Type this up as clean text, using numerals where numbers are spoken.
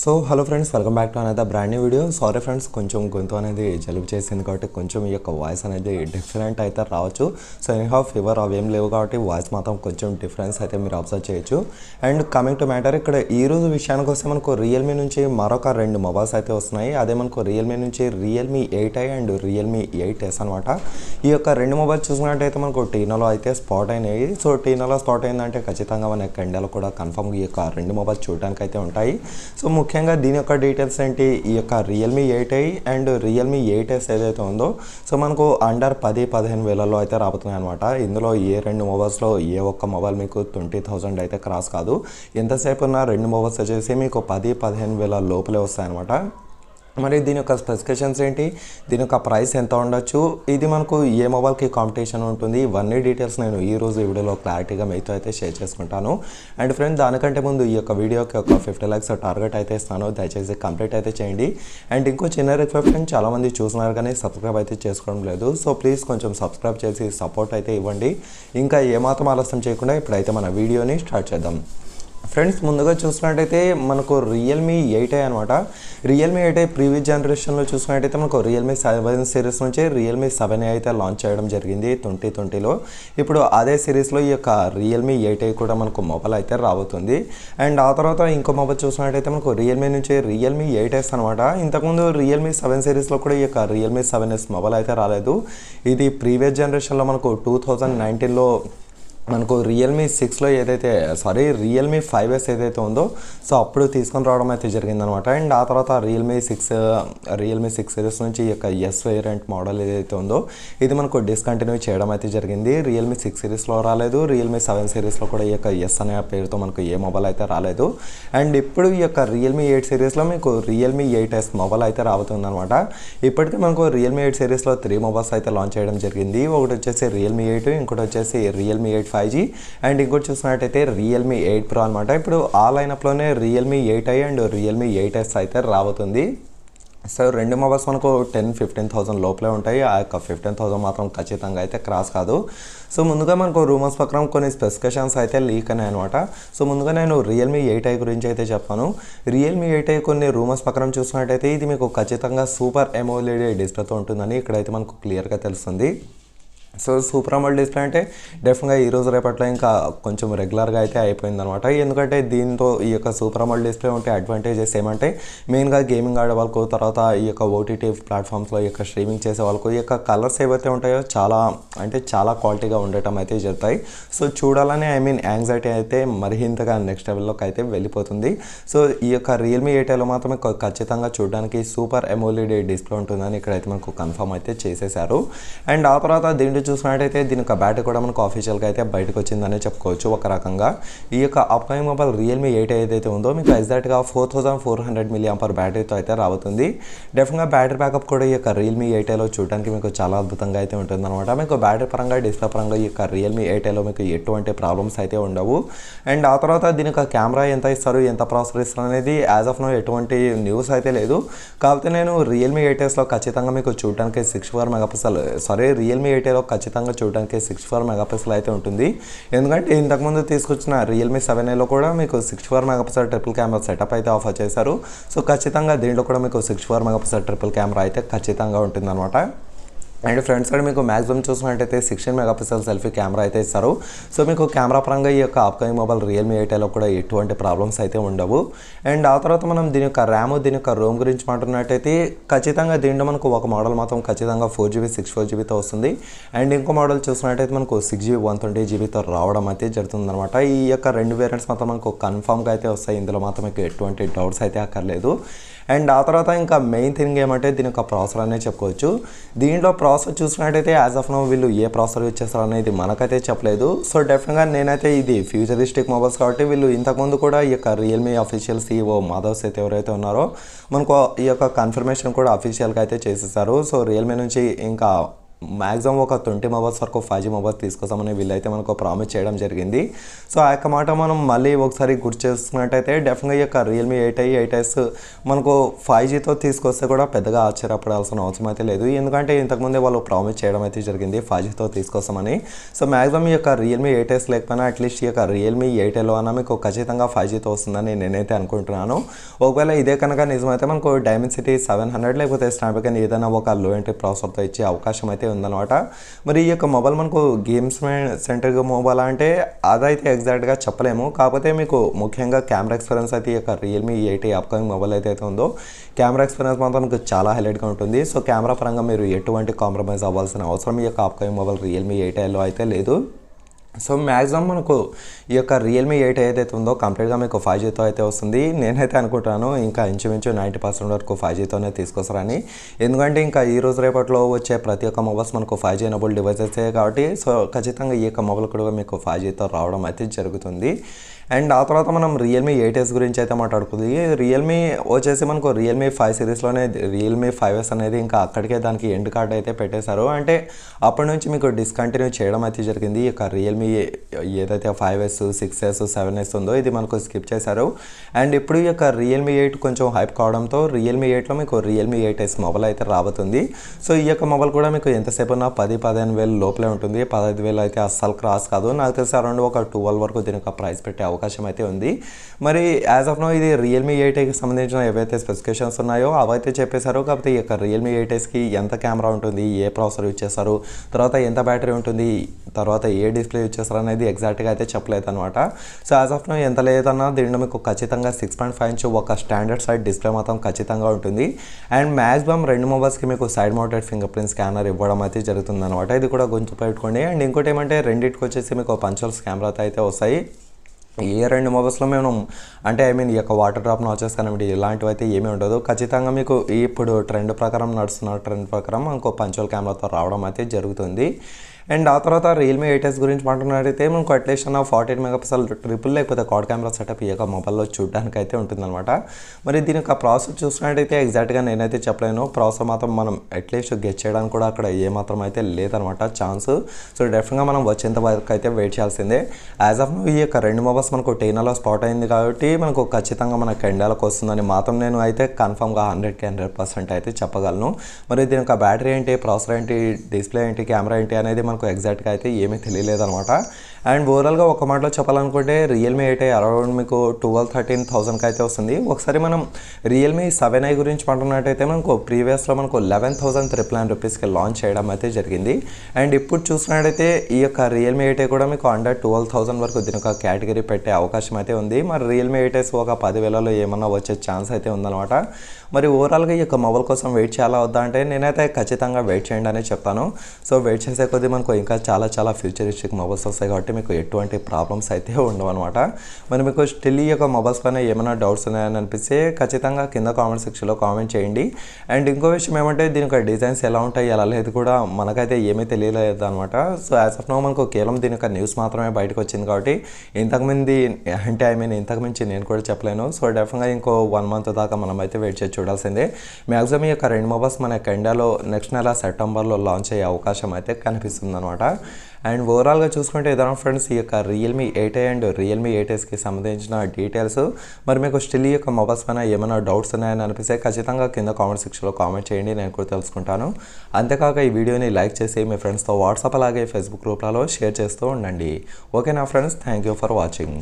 So hello friends, welcome back to అనేది brand new video. Sorry friends, కొంచెం గొంతు అనేది జలుబు చేసింది కాబట్టి కొంచెం ఈ యొక్క వాయిస్ అనేది డిఫరెంట్ అయితే రావచ్చు. సో ఎనీహౌ ఫీవర్ అవి ఏం లేవు కాబట్టి వాయిస్ మాత్రం కొంచెం డిఫరెన్స్ అయితే మీరు అబ్జర్వ్ చేయొచ్చు. అండ్ కమింగ్ టు మ్యాటర్, ఇక్కడ ఈ రోజు విషయానికి వస్తే మనకు రియల్మీ నుంచి మరొక రెండు మొబైల్స్ అయితే వస్తున్నాయి. అదే మనకు రియల్మీ నుంచి Realme 8i and Realme 8s అనమాట. ఈ యొక్క రెండు మొబైల్స్ చూసుకున్నట్టయితే మనకు టీనాలో అయితే స్పాట్ అయినాయి. సో టీనాలో స్పాట్ అయిందంటే ఖచ్చితంగా మన కెండలో కూడా కన్ఫర్మ్ ఈ యొక్క రెండు మొబైల్స్ చూడడానికి అయితే ఉంటాయి. సో ముఖ్యంగా దీని యొక్క డీటెయిల్స్ ఏంటి, ఈ యొక్క Realme 8i and Realme 8s ఏదైతే ఉందో సో మనకు అండర్ 10-15 వేలలో అయితే రాబోతున్నాయి అనమాట. ఇందులో ఏ రెండు మొబైల్స్లో ఏ ఒక్క మొబైల్ మీకు 20,000 అయితే క్రాస్ కాదు. ఎంతసేపు ఉన్న రెండు మొబైల్స్ వచ్చేసి మీకు 10-15 వేల లోపలే వస్తాయన్నమాట. మరి దీని యొక్క స్పెసిఫికేషన్స్ ఏంటి, దీని యొక్క ప్రైస్ ఎంత ఉండొచ్చు, ఇది మనకు ఏ మొబైల్కి కాంపిటీషన్ ఉంటుంది, ఇవన్నీ డీటెయిల్స్ నేను ఈరోజు ఈ వీడియోలో క్లారిటీగా మీతో అయితే షేర్ చేసుకుంటాను. అండ్ ఫ్రెండ్, దానికంటే ముందు ఈ యొక్క వీడియోకి ఒక 50 lakhs టార్గెట్ అయితే ఇస్తాను, దయచేసి కంప్లీట్ అయితే చేయండి. అండ్ ఇంకో చిన్న రిక్వెస్ట్, చాలామంది చూస్తున్నారు కానీ సబ్స్క్రైబ్ అయితే చేసుకోవడం లేదు. సో ప్లీజ్ కొంచెం సబ్స్క్రైబ్ చేసి సపోర్ట్ అయితే ఇవ్వండి. ఇంకా ఏమాత్రం ఆలస్యం చేయకుండా ఇప్పుడైతే మన వీడియోని స్టార్ట్ చేద్దాం. ఫ్రెండ్స్, ముందుగా చూసినట్టయితే మనకు రియల్మీ 8i అనమాట. రియల్మీ 8i ప్రీవియస్ జనరేషన్లో చూసుకున్నట్టయితే మనకు రియల్మీ 7 సిరీస్ నుంచి రియల్మీ 7a అయితే లాంచ్ చేయడం జరిగింది 2020లో. ఇప్పుడు అదే సిరీస్లో ఈ యొక్క రియల్మీ 8i కూడా మనకు మొబైల్ అయితే రాబోతుంది. అండ్ ఆ తర్వాత ఇంకో మొబైల్ చూసినట్టయితే మనకు రియల్మీ నుంచి రియల్మీ 8s అనమాట. ఇంతకుముందు రియల్మీ 7 సిరీస్లో కూడా ఈ యొక్క రియల్మీ 7s మొబైల్ అయితే రాలేదు. ఇది ప్రీవియస్ జనరేషన్లో మనకు 2019లో మనకు రియల్మీ 6లో రియల్మీ 5s ఏదైతే ఉందో సో అప్పుడు తీసుకొని రావడం అయితే జరిగిందనమాట. అండ్ ఆ తర్వాత రియల్మీ 6 సిరీస్ నుంచి ఈ యొక్క ఎస్ వేరియంట్ మోడల్ ఏదైతే ఉందో ఇది మనకు డిస్కంటిన్యూ చేయడం అయితే జరిగింది. రియల్మీ 6 సిరీస్లో రాలేదు, రియల్మీ 7 సిరీస్లో కూడా ఈ యొక్క ఎస్ అనే పేరుతో మనకు ఏ మొబైల్ అయితే రాలేదు. అండ్ ఇప్పుడు ఈ యొక్క రియల్మీ 8 సిరీస్లో మీకు రియల్మీ 8s మొబైల్ అయితే రాబోతుందన్నమాట. ఇప్పటికీ మనకు రియల్మీ 8 సిరీస్లో 3 మొబైల్స్ అయితే లాంచ్ చేయడం జరిగింది. ఒకటి వచ్చేసి రియల్మీ 8, ఇంకోటి వచ్చేసి రియల్మీ 8 5G అండ్ ఇంకోటి చూసినట్టయితే రియల్మీ 8 Pro అనమాట. ఇప్పుడు ఆ లైనప్లోనే Realme 8i and Realme 8s అయితే రాబోతుంది. సో రెండు మొబైల్స్ మనకు 10-15,000 లోపలే ఉంటాయి. ఆ యొక్క 15,000 మాత్రం ఖచ్చితంగా అయితే క్రాస్ కాదు. సో ముందుగా మనకు రూమర్స్ ప్రకారం కొన్ని స్పెసిఫికేషన్స్ అయితే లీక్ అయినాయి అనమాట. సో ముందుగా నేను రియల్మీ 8i గురించి అయితే చెప్పాను. రియల్మీ 8i కొన్ని రూమర్స్ ప్రకారం చూసినట్టయితే ఇది మీకు ఖచ్చితంగా సూపర్ AMOLED డిస్ప్లేతో ఉంటుందని ఇక్కడైతే మనకు క్లియర్గా తెలుస్తుంది. సో సూపర్ AMOLED డిస్ప్లే అంటే డెఫినెట్గా ఈ రోజు రేపట్లో ఇంకా కొంచెం రెగ్యులర్గా అయితే అయిపోయింది అనమాట. ఎందుకంటే దీంతో ఈ యొక్క సూపర్ AMOLED డిస్ప్లే ఉంటే అడ్వాంటేజెస్ ఏమంటే మెయిన్గా గేమింగ్ ఆడే వాళ్ళకు, తర్వాత ఈ యొక్క ఓటీటీ ప్లాట్ఫామ్స్లో ఈ యొక్క స్ట్రీమింగ్ చేసే వాళ్ళకు ఈ యొక్క కలర్స్ ఏవైతే ఉంటాయో చాలా క్వాలిటీగా ఉండటం అయితే జరుగుతాయి. సో చూడాలని యాంగ్జైటీ అయితే మరింతగా నెక్స్ట్ లెవెల్లోకి అయితే వెళ్ళిపోతుంది. సో ఈ యొక్క రియల్మీ 8iలో మాత్రమే ఖచ్చితంగా చూడడానికి సూపర్ AMOLED డిస్ప్లే ఉంటుందని ఇక్కడైతే మనకు కన్ఫర్మ్ అయితే చేసేసారు. అండ్ ఆ తర్వాత దీంట్లో చూసినట్టయితే దీని యొక్క బ్యాటరీ కూడా మనకు ఆఫీషియల్గా అయితే బయటకు వచ్చిందని చెప్పుకోవచ్చు ఒక రకంగా. ఈ యొక్క అప్కమింగ్ మొబైల్ రియల్మీ 8i ఏదైతే ఉందో మీకు ఎగ్జాక్ట్గా 4400 mAh బ్యాటరీతో అయితే రాబోతుంది. డెఫినెట్గా బ్యాటరీ బ్యాకప్ కూడా ఈ యొక్క రియల్మీ 8iలో చూడడానికి మీకు చాలా అద్భుతంగా అయితే ఉంటుందన్నమాట. మీకు బ్యాటరీ పరంగా, డిస్ప్లే పరంగా ఈ యొక్క రియల్మీ 8iలో మీకు ఎటువంటి ప్రాబ్లమ్స్ అయితే ఉండవు. అండ్ ఆ తర్వాత దీని యొక్క కెమెరా ఎంత ఇస్తారు, ఎంత ప్రాసెసర్ ఇస్తారు అనేది యాజ్ ఆఫ్ నో ఎటువంటి న్యూస్ అయితే లేదు. కాకపోతే నేను రియల్మీ 8sలో ఖచ్చితంగా మీకు చూడడానికి 64 మెగాపిక్సెల్ రియల్మీ 8iలో ఖచ్చితంగా చూడడానికి 64 మెగాపిక్సెల్ అయితే ఉంటుంది. ఎందుకంటే ఇంతకుముందు తీసుకొచ్చిన రియల్మీ 7iలో కూడా మీకు 64 మెగాపిక్సెల్ ట్రిపుల్ కెమెరా సెటప్ అయితే ఆఫర్ చేశారు. సో ఖచ్చితంగా దీంట్లో కూడా మీకు 64 మెగాపిక్సెల్ ట్రిపుల్ కెమెరా అయితే ఖచ్చితంగా ఉంటుందన్నమాట. అండ్ ఫ్రంట్ సైడ్ మీకు మ్యాక్సిమం చూసినట్టయితే 16 మెగాపిక్సెల్ సెల్ఫీ కెమెరా అయితే ఇస్తారు. సో మీకు కెమెరా పరంగా ఈ యొక్క అప్కమింగ్ మొబైల్ రియల్మీ 8iలో కూడా ఎటువంటి ప్రాబ్లమ్స్ అయితే ఉండవు. అండ్ ఆ తర్వాత మనం దీని యొక్క ర్యామ్, దీని యొక్క రోమ్ గురించి మాట్లాడినట్టయితే ఖచ్చితంగా దీంట్లో మనకు ఒక మోడల్ మాత్రం ఖచ్చితంగా 4GB 64GBతో వస్తుంది. అండ్ ఇంకో మోడల్ చూసినట్టయితే మనకు 6GB 128GBతో రావడం అయితే జరుగుతుందన్నమాట. ఈ యొక్క రెండు వేరియంట్స్ మాత్రం మనకు కన్ఫామ్గా అయితే వస్తాయి. ఇందులో మాత్రం మీకు ఎటువంటి డౌట్స్ అయితే అక్కర్లేదు. అండ్ ఆ తర్వాత ఇంకా మెయిన్ థింగ్ ఏమంటే దీని యొక్క ప్రాసెసర్ అనేది చెప్పుకోవచ్చు. దీంట్లో ప్రాసెసర్ చూసినట్టయితే యాజ్ ఆఫ్ నో వీళ్ళు ఏ ప్రాసెసర్ యూజ్ చేస్తారు అనేది మనకైతే చెప్పలేదు. సో డెఫినెట్గా నేనైతే ఇది ఫ్యూచరిస్టిక్ మొబైల్స్ కాబట్టి వీళ్ళు ఇంతకుముందు కూడా ఈ యొక్క Realme official CEO Madhav Sheth ఎవరైతే ఉన్నారో మనకు ఈ యొక్క కన్ఫర్మేషన్ కూడా అఫీషియల్గా అయితే చేసేసారు. సో రియల్మీ నుంచి ఇంకా మ్యాక్సిమం ఒక 20 మొబైల్స్ వరకు 5G మొబైల్స్ తీసుకొస్తామని వీళ్ళైతే మనకు ప్రామిస్ చేయడం జరిగింది. సో ఆ యొక్క మాట మనం మళ్ళీ ఒకసారి గుర్తు చేసుకున్నట్టయితే డెఫినెట్గా ఈ యొక్క రియల్మీ 8i 8s మనకు 5Gతో తీసుకొస్తే కూడా పెద్దగా ఆశ్చర్యపడాల్సిన అవసరం అయితే లేదు. ఎందుకంటే ఇంతకుముందే వాళ్ళు ప్రామిస్ చేయడం అయితే జరిగింది 5Gతో తీసుకొస్తామని. సో మ్యాక్సిమం ఈ యొక్క రియల్మీ 8s లేకపోయినా అట్లీస్ట్ ఈ యొక్క రియల్మీ 8L అన్న మీకు ఖచ్చితంగా 5Gతో వస్తుందని నేనైతే అనుకుంటున్నాను. ఒకవేళ ఇదే కనుక నిజమైతే మనకు డైమెన్సిటీ 700 లేకపోతే స్నాప్డ్రాగన్ ఏదైనా ఒక లో ఎంట్రీ ప్రాసెసర్తో ఇచ్చే అవకాశం అయితే ఉందన్నమాట. మరి ఈ యొక్క మొబైల్ మనకు గేమ్స్ సెంటర్గా మొబైల్ అంటే అదైతే ఎగ్జాక్ట్గా చెప్పలేము. కాకపోతే మీకు ముఖ్యంగా కెమెరా ఎక్స్పీరియన్స్ అయితే ఈ యొక్క రియల్మీ 8i అప్కమింగ్ మొబైల్ అయితే ఉందో కెమెరా ఎక్స్పీరియన్స్ మాత్రం మీకు చాలా హైలైట్గా ఉంటుంది. సో కెమెరా పరంగా మీరు ఎటువంటి కాంప్రమైజ్ అవ్వాల్సిన అవసరం ఈ యొక్క అప్కమింగ్ మొబైల్ రియల్మీ 8iలో అయితే లేదు. సో మ్యాక్సిమం మనకు ఈ యొక్క రియల్మీ 8 ఏదైతే ఉందో కంప్లీట్గా మీకు 5Gతో అయితే వస్తుంది. నేనైతే అనుకుంటాను ఇంకా ఇంచుమించు 90% వరకు 5Gతోనే తీసుకొస్తారని. ఎందుకంటే ఇంకా ఈ రోజు రేపట్లో వచ్చే ప్రతి ఒక్క మొబైల్స్ మనకు 5G ఎనబుల్ డివైసెసే కాబట్టి సో ఖచ్చితంగా ఈ యొక్క మొబైల్ కూడా మీకు 5Gతో రావడం అయితే జరుగుతుంది. అండ్ ఆ తర్వాత మనం రియల్మీ 8s గురించి అయితే మాట్లాడుకుంది. రియల్మీ వచ్చేసి మనకు రియల్మీ 5 సిరీస్లోనే రియల్మీ 5s అనేది ఇంకా అక్కడికే దానికి ఎండ్ కార్డ్ అయితే పెట్టేశారు. అంటే అప్పటి నుంచి మీకు డిస్కంటిన్యూ చేయడం అయితే జరిగింది. ఈ యొక్క రియల్మీ ఏదైతే 5s 6s 7s ఉందో ఇది మనకు స్కిప్ చేశారు. అండ్ ఇప్పుడు ఈ యొక్క రియల్మీ 8 కొంచెం హైప్ కావడంతో రియల్మీ 8లో మీకు రియల్మీ 8s మొబైల్ అయితే రాబోతుంది. సో ఈ యొక్క మొబైల్ కూడా మీకు ఎంతసేపు ఉన్నా 10-15 వేలు లోపలే ఉంటుంది. 15 వేలు అయితే అస్సలు క్రాస్ కాదు. నాకు తెలిసి అరౌండ్ ఒక 12 వరకు దీని యొక్క ప్రైస్ పెట్టే అవకాశం అయితే ఉంది. మరి యాజ్ ఆఫ్ నో ఇది రియల్మీ 8కి సంబంధించిన ఏవైతే స్పెసిఫికేషన్స్ ఉన్నాయో అవైతే చెప్పేశారు. కాకపోతే ఈ యొక్క రియల్మీ 8sకి ఎంత కెమెరా ఉంటుంది, ఏ ప్రాసెసర్ యూజ్ చేస్తారు, తర్వాత ఎంత బ్యాటరీ ఉంటుంది, తర్వాత ఏ డిస్ప్లే యూజ్ చేస్తారు అనేది ఎగ్జాక్ట్గా అయితే చెప్పలేదు అనమాట. సో యాజ్ ఆఫ్ నో ఎంత లేదన్నా దీంట్లో మీకు ఖచ్చితంగా 6.5 ఇంచ్ ఒక స్టాండర్డ్ సైడ్ డిస్ప్లే మాత్రం ఖచ్చితంగా ఉంటుంది. అండ్ మ్యాక్సిమం 2 మొబైల్స్కి మీకు side mounted finger print scanner ఇవ్వడం అయితే జరుగుతుంది అనమాట. ఇది కూడా గుర్తు పెట్టుకోండి. అండ్ ఇంకోటి ఏమంటే రెండింటికి వచ్చేసి మీకు పంచోల్స్ కెమెరాతో అయితే వస్తాయి. ఏ 2 మొబైల్స్లో మేము అంటే ఈ యొక్క వాటర్ డ్రాప్ నాచెస్ కానివ్వండి ఇలాంటివి అయితే ఏమీ ఉండదు. ఖచ్చితంగా మీకు ఇప్పుడు ట్రెండ్ ప్రకారం నడుస్తున్న ట్రెండ్ ప్రకారం ఇంకో పంచోల్ కెమెరాతో రావడం అయితే జరుగుతుంది. అండ్ ఆ తర్వాత రియల్మీ 8s గురించి మాట్లాడినట్టయితే మనకు అట్లీస్ట్ 48 మెగాపిక్సెల్ ట్రిపుల్ లేకపోతే క్వాడ్ కెమెరా సెటప్ ఈ యొక్క మొబైల్లో చూడడానికి అయితే ఉంటుందన్నమాట. మరి దీని యొక్క ప్రాసెస్ చూసినట్టయితే ఎగ్జాక్ట్గా నేనైతే చెప్పలేను. ప్రాసెస్ మాత్రం మనం అట్లీస్ట్ గెట్ చేయడానికి కూడా అక్కడ ఏమాత్రం అయితే లేదనమాట ఛాన్స్. సో డెఫినెట్గా మనం వచ్చేంత వరకు అయితే వెయిట్ చేయాల్సిందే. యాజ్ ఆఫ్ నో ఈ యొక్క 2 మొబైల్స్ మనకు చైనాలో స్పాట్ అయింది కాబట్టి మనకు ఖచ్చితంగా మనకు ఇండియాలోకి వస్తుందని మాత్రం నేను అయితే కన్ఫర్మ్గా 100% అయితే చెప్పగలను. మరి దీని యొక్క బ్యాటరీ ఏంటి, ప్రాసెసర్ ఏంటి, డిస్ప్లే ఏంటి, కెమెరా ఏంటి అనేది మనకు ఎగ్జాక్ట్గా అయితే ఏమీ తెలియలేదన్నమాట. అండ్ ఓవరాల్గా ఒక మాటలో చెప్పాలనుకుంటే రియల్మీ 8i అరౌండ్ మీకు 12-13,000కి అయితే వస్తుంది. ఒకసారి మనం రియల్మీ 7i గురించి మాట్లాడినట్టయితే మనకు ప్రీవియస్లో మనకు 11,399 రూపీస్కి లాంచ్ చేయడం అయితే జరిగింది. అండ్ ఇప్పుడు చూసినట్టయితే ఈ యొక్క రియల్మీ 8i కూడా మీకు అండర్ 12,000 వరకు దీని ఒక కేటగిరీ పెట్టే అవకాశం అయితే ఉంది. మరి రియల్మీ 8s ఒక 10,000లో ఏమన్నా వచ్చే ఛాన్స్ అయితే ఉందన్నమాట. మరి ఓవరాల్గా ఈ యొక్క మొబైల్ కోసం వెయిట్ చేయాలా వద్దా అంటే నేనైతే ఖచ్చితంగా వెయిట్ చేయండి అని చెప్తాను. సో వెయిట్ చేసే కొద్దీ మనకు ఇంకా చాలా ఫ్యూచరిస్టిక్ మొబైల్స్ వస్తాయి కాబట్టి మీకు ఎటువంటి ప్రాబ్లమ్స్ అయితే ఉండవు అనమాట. మరి మీకు స్టిల్ ఈ యొక్క మొబైల్స్ పైన ఏమైనా డౌట్స్ ఉన్నాయని అనిపిస్తే ఖచ్చితంగా కింద కామెంట్ సెక్షన్లో కామెంట్ చేయండి. అండ్ ఇంకో విషయం ఏమంటే దీని యొక్క డిజైన్స్ ఎలా ఉంటాయి ఎలా లేదు కూడా మనకైతే ఏమీ తెలియలేదు అనమాట. సో యాజ్ ఆఫ్ నో మనకు కేవలం దీని యొక్క న్యూస్ మాత్రమే బయటకు వచ్చింది కాబట్టి ఇంతకుమించి నేను కూడా చెప్పలేను. సో డెఫినెట్గా ఇంకో 1 మంత్ దాకా మనం అయితే వెయిట్ చేసి చూడాల్సిందే. మ్యాక్సిమం ఈ యొక్క 2 మొబైల్స్ మన ఇండియాలో నెక్స్ట్ నెల సెప్టెంబర్లో లాంచ్ అయ్యే అవకాశం అయితే కనిపిస్తుంది అనమాట. అండ్ ఓవరాల్గా చూసుకుంటే ఏదైనా ఫ్రెండ్స్ ఈ యొక్క రియల్మీ 8i అండ్ రియల్మీ 8sకి సంబంధించిన డీటెయిల్స్. మరి మీకు స్టిల్ ఈ యొక్క మొబైల్స్ పైన ఏమైనా డౌట్స్ ఉన్నాయని అనిపిస్తే ఖచ్చితంగా కింద కామెంట్ సెక్షన్లో కామెంట్ చేయండి, నేను కూడా తెలుసుకుంటాను. అంతేకాక ఈ వీడియోని లైక్ చేసి మీ ఫ్రెండ్స్తో వాట్సాప్ అలాగే ఫేస్బుక్ గ్రూప్లలో షేర్ చేస్తూ ఉండండి. ఓకే నా friends, thank you for watching.